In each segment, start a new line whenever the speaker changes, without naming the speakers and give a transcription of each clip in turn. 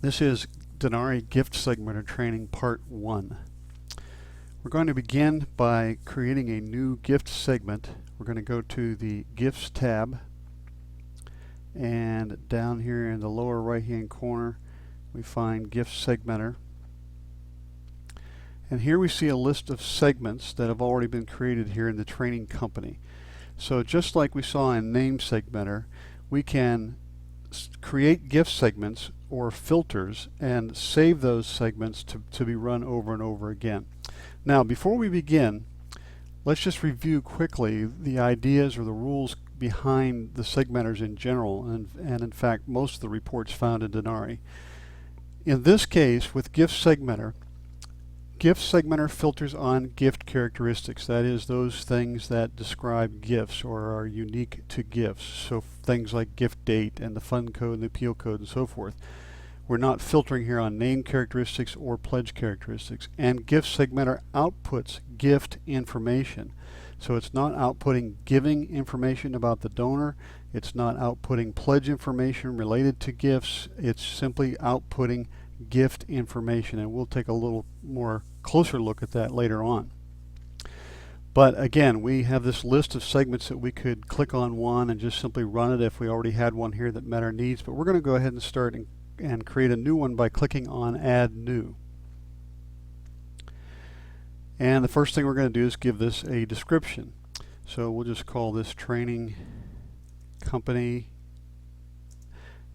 This is Denari Gift Segmenter Training Part 1. We're going to begin by creating a new gift segment. We're going to go to the Gifts tab, and down here in the lower right hand corner we find Gift Segmenter. And here we see a list of segments that have already been created here in the training company. So just like we saw in Name Segmenter, we can create gift segments or filters and save those segments to be run over and over again. Now, before we begin, let's just review quickly the ideas or the rules behind the segmenters in general, and in fact most of the reports found in Denari. In this case, with Gift Segmenter filters on gift characteristics, that is, those things that describe gifts or are unique to gifts, so things like gift date and the fund code and the appeal code and so forth. We're not filtering here on name characteristics or pledge characteristics. And Gift Segmenter outputs gift information. So it's not outputting giving information about the donor, it's not outputting pledge information related to gifts, it's simply outputting gift information, and we'll take a little more closer look at that later on. But again, we have this list of segments that we could click on one and just simply run it if we already had one here that met our needs, but we're going to go ahead and start and create a new one by clicking on Add New. And the first thing we're going to do is give this a description. So we'll just call this Training Company,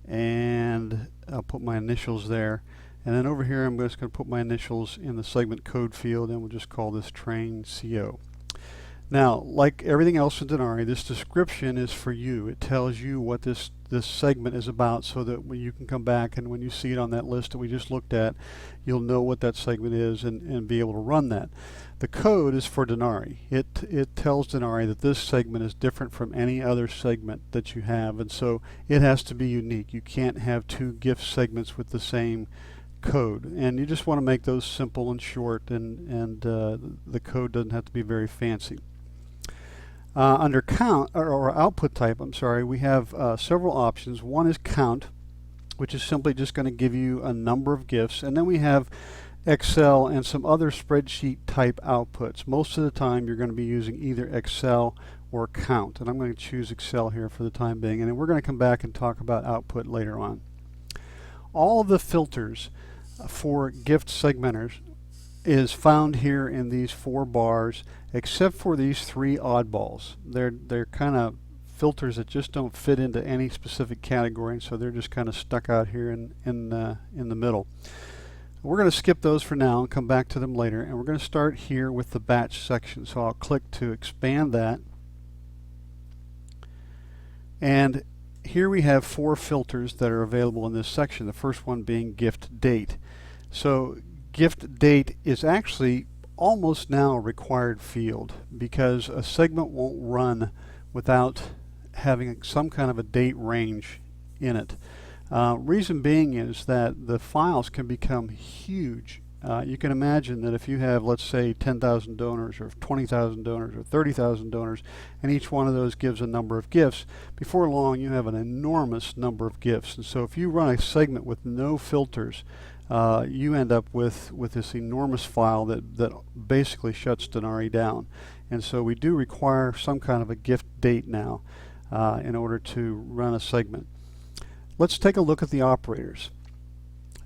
and I'll put my initials there. And then over here I'm just going to put my initials in the segment code field, and we'll just call this Train CO. Now, like everything else in Denari, this description is for you. It tells you what this segment is about, so that when you can come back and when you see it on that list that we just looked at, you'll know what that segment is and be able to run that. The code is for Denari. It tells Denari that this segment is different from any other segment that you have, and so it has to be unique. You can't have two gift segments with the same code, and you just want to make those simple and short, and the code doesn't have to be very fancy. Under count or output type, we have several options. One is count, which is simply just going to give you a number of gifts, and then we have Excel and some other spreadsheet type outputs. Most of the time you're going to be using either Excel or count, and I'm going to choose Excel here for the time being, and then we're going to come back and talk about output later on. All of the filters for gift segmenters is found here in these four bars, except for these three oddballs. They're kind of filters that just don't fit into any specific category, and so they're just kind of stuck out here in the middle. We're going to skip those for now and come back to them later, and we're going to start here with the batch section. So I'll click to expand that, and here we have four filters that are available in this section, the first one being gift date. So gift date is actually almost now a required field, because a segment won't run without having some kind of a date range in it. Reason being is that the files can become huge. You can imagine that if you have, let's say, 10,000 donors or 20,000 donors or 30,000 donors, and each one of those gives a number of gifts, before long you have an enormous number of gifts. And so if you run a segment with no filters, you end up with this enormous file that basically shuts Denari down. And so we do require some kind of a gift date now in order to run a segment. Let's take a look at the operators.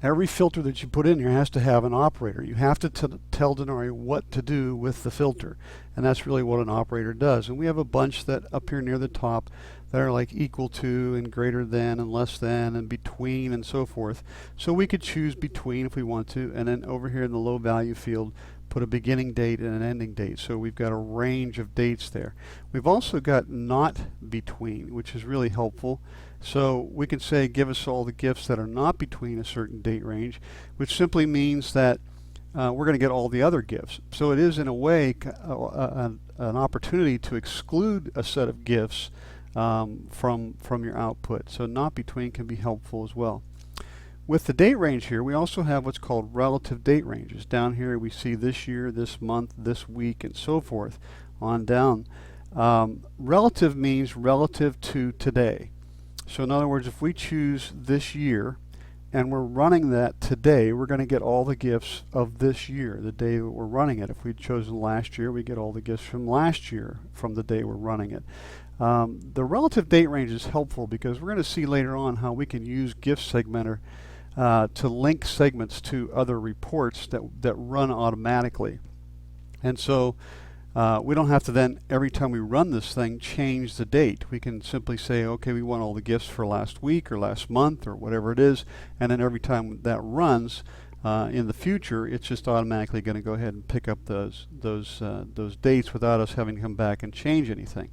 Every filter that you put in here has to have an operator. You have to tell Denari what to do with the filter, and that's really what an operator does. And we have a bunch that up here near the top that are like equal to and greater than and less than and between and so forth. So we could choose between if we want to, and then over here in the low value field put a beginning date and an ending date. So we've got a range of dates there. We've also got not between, which is really helpful. So we can say give us all the gifts that are not between a certain date range, which simply means that we're going to get all the other gifts. So it is in a way an opportunity to exclude a set of gifts from your output. So not between can be helpful as well. With the date range here, we also have what's called relative date ranges. Down here we see this year, this month, this week, and so forth on down. Relative means relative to today. So in other words, if we choose this year and we're running that today, we're going to get all the gifts of this year, the day that we're running it. If we'd chosen last year, we get all the gifts from last year from the day we're running it. The relative date range is helpful because we're going to see later on how we can use Gift Segmenter to link segments to other reports that run automatically. And so we don't have to then, every time we run this thing, change the date. We can simply say, okay, we want all the gifts for last week or last month or whatever it is, and then every time that runs in the future, it's just automatically going to go ahead and pick up those dates without us having to come back and change anything.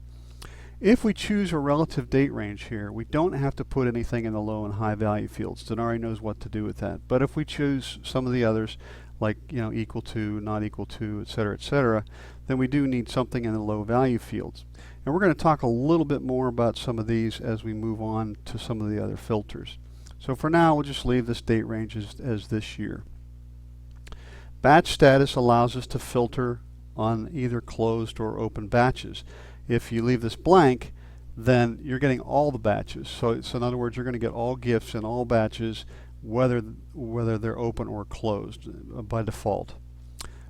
If we choose a relative date range here, we don't have to put anything in the low and high value fields. Denari knows what to do with that. But if we choose some of the others, like equal to, not equal to, etc., then we do need something in the low value fields. And we're going to talk a little bit more about some of these as we move on to some of the other filters. So for now, we'll just leave this date range as this year. Batch status allows us to filter on either closed or open batches. If you leave this blank, then you're getting all the batches. So in other words, you're going to get all gifts in all batches, whether they're open or closed by default.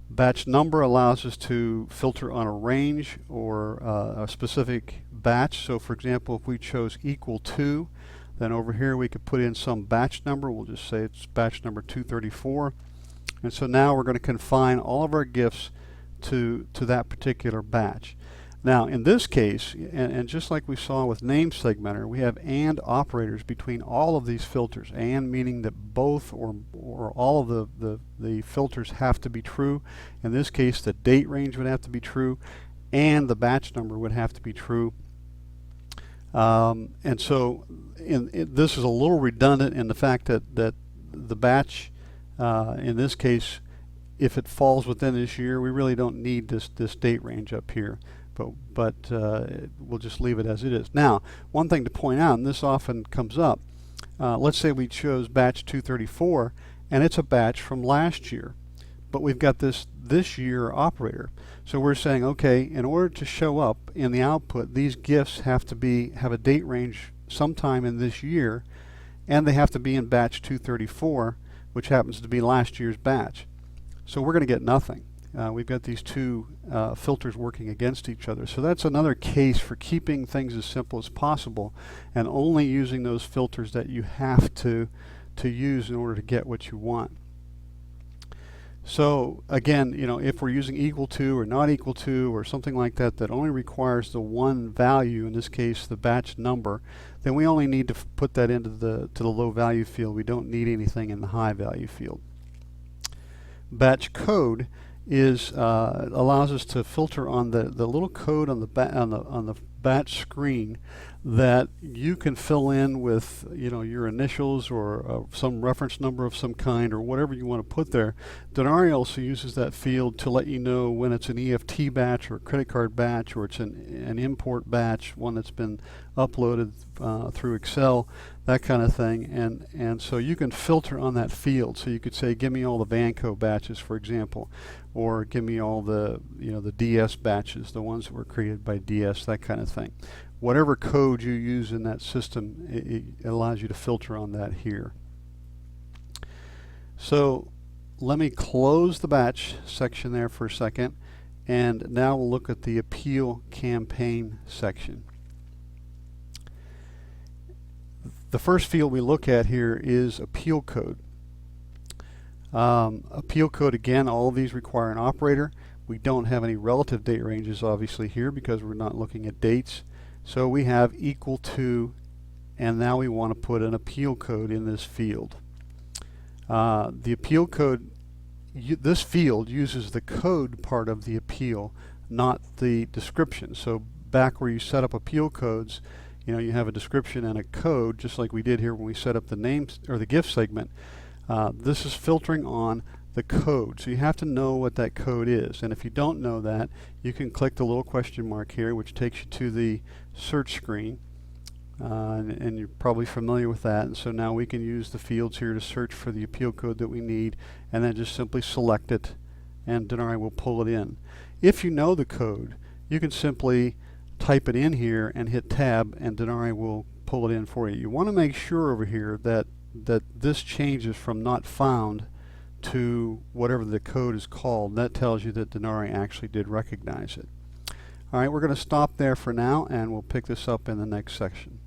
Batch number allows us to filter on a range or a specific batch. So for example, if we chose equal to, then over here we could put in some batch number. We'll just say it's batch number 234. And so now we're going to confine all of our gifts to that particular batch. Now in this case, and just like we saw with Name Segmenter, we have AND operators between all of these filters. AND meaning that both or all of the filters have to be true. In this case, the date range would have to be true, and the batch number would have to be true. And so this is a little redundant in the fact that the batch, in this case, if it falls within this year, we really don't need this date range up here. But we'll just leave it as it is. Now, one thing to point out, and this often comes up, let's say we chose batch 234, and it's a batch from last year, but we've got this year operator. So we're saying, okay, in order to show up in the output, these gifts have a date range sometime in this year, and they have to be in batch 234, which happens to be last year's batch. So we're going to get nothing. We've got these two filters working against each other. So that's another case for keeping things as simple as possible and only using those filters that you have to use in order to get what you want. So again, if we're using equal to or not equal to or something like that that only requires the one value, in this case the batch number, then we only need to put that into the low value field. We don't need anything in the high value field. Batch code allows us to filter on the little code on the batch screen that you can fill in with your initials or some reference number of some kind or whatever you want to put there. Denari also uses that field to let you know when it's an EFT batch or a credit card batch, or it's an import batch, one that's been uploaded through Excel, that kind of thing. And so you can filter on that field. So you could say, give me all the Vanco batches, for example, or give me all the the DS batches, the ones that were created by DS, that kind of thing. Whatever code you use in that system, it allows you to filter on that here. So let me close the batch section there for a second, and now we'll look at the appeal campaign section. The first field we look at here is appeal code. Appeal code, again, all of these require an operator. We don't have any relative date ranges obviously here because we're not looking at dates. So we have equal to, and now we want to put an appeal code in this field. The appeal code, this field uses the code part of the appeal, not the description. So back where you set up appeal codes, you have a description and a code, just like we did here when we set up the names or the gift segment. This is filtering on the code. So you have to know what that code is. And if you don't know that, you can click the little question mark here, which takes you to the search screen. And you're probably familiar with that. And so now we can use the fields here to search for the appeal code that we need, and then just simply select it, and Denari will pull it in. If you know the code, you can simply type it in here and hit tab, and Denari will pull it in for you. You want to make sure over here that that this changes from not found to whatever the code is called. That tells you that Denari actually did recognize it. All right, we're going to stop there for now, and we'll pick this up in the next section.